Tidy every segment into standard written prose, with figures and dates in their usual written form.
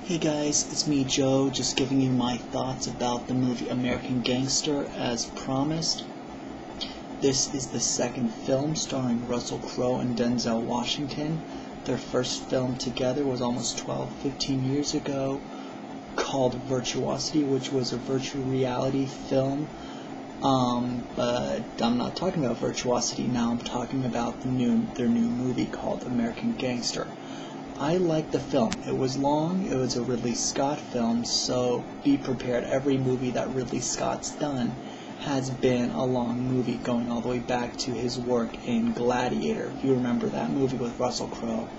Hey guys, it's me Joe, just giving you my thoughts about the movie American Gangster as promised. This is the second film starring Russell Crowe and Denzel Washington. Their first film together was almost 15 years ago, called Virtuosity, which was a virtual reality film. But I'm not talking about Virtuosity now, I'm talking about their new movie called American Gangster. I liked the film. It was long, it was a Ridley Scott film, so be prepared. Every movie that Ridley Scott's done has been a long movie, going all the way back to his work in Gladiator. If you remember that movie with Russell Crowe,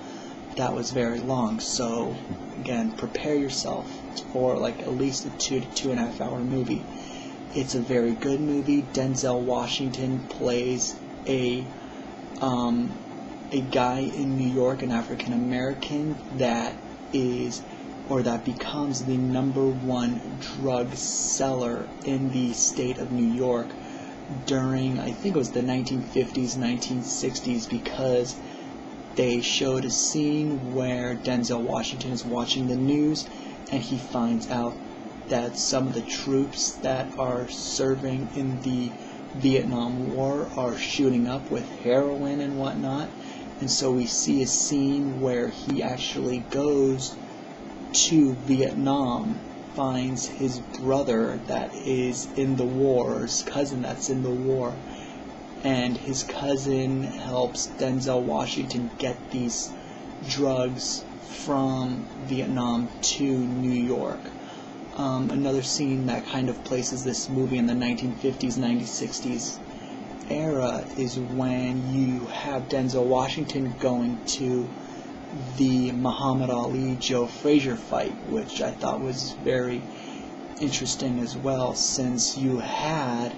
that was very long. So, again, prepare yourself for like at least a 2 to 2.5 hour movie. It's a very good movie. Denzel Washington plays a guy in New York, an African American, that becomes the #1 drug seller in the state of New York during, I think it was the 1950s, 1960s, because they showed a scene where Denzel Washington is watching the news and he finds out that some of the troops that are serving in the Vietnam War are shooting up with heroin and whatnot. And so we see a scene where he actually goes to Vietnam, finds his brother that is in the war, or his cousin that's in the war, and his cousin helps Denzel Washington get these drugs from Vietnam to New York. Another scene that kind of places this movie in the 1950s, 1960s era is when you have Denzel Washington going to the Muhammad Ali Joe Frazier fight, which I thought was very interesting as well, since you had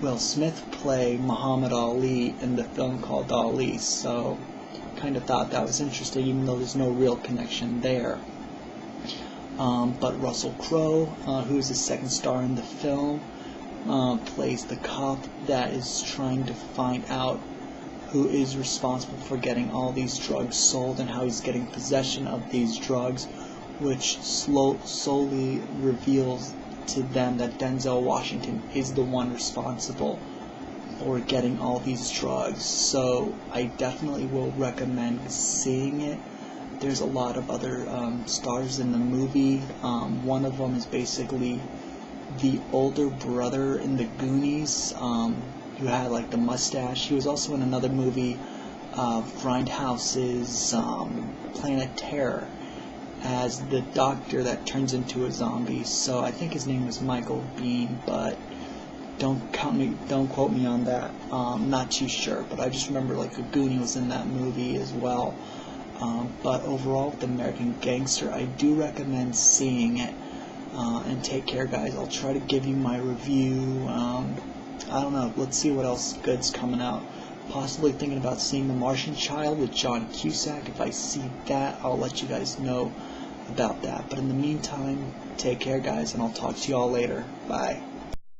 Will Smith play Muhammad Ali in the film called Ali. So kind of thought that was interesting, even though there's no real connection there. But Russell Crowe, who's the second star in the film, plays the cop that is trying to find out who is responsible for getting all these drugs sold and how he's getting possession of these drugs, which slowly reveals to them that Denzel Washington is the one responsible for getting all these drugs. So I definitely will recommend seeing it. There's a lot of other stars in the movie. One of them is basically the older brother in the Goonies, who had like the mustache. He was also in another movie, Grindhouse's Planet Terror, as the doctor that turns into a zombie. So I think his name was Michael Biehn, but don't quote me on that. Not too sure, but I just remember like a Goonie was in that movie as well. But overall, with American Gangster, I do recommend seeing it. And take care, guys. I'll try to give you my review. I don't know. Let's see what else good's coming out. Possibly thinking about seeing The Martian Child with John Cusack. If I see that, I'll let you guys know about that. But in the meantime, take care, guys, and I'll talk to you all later. Bye.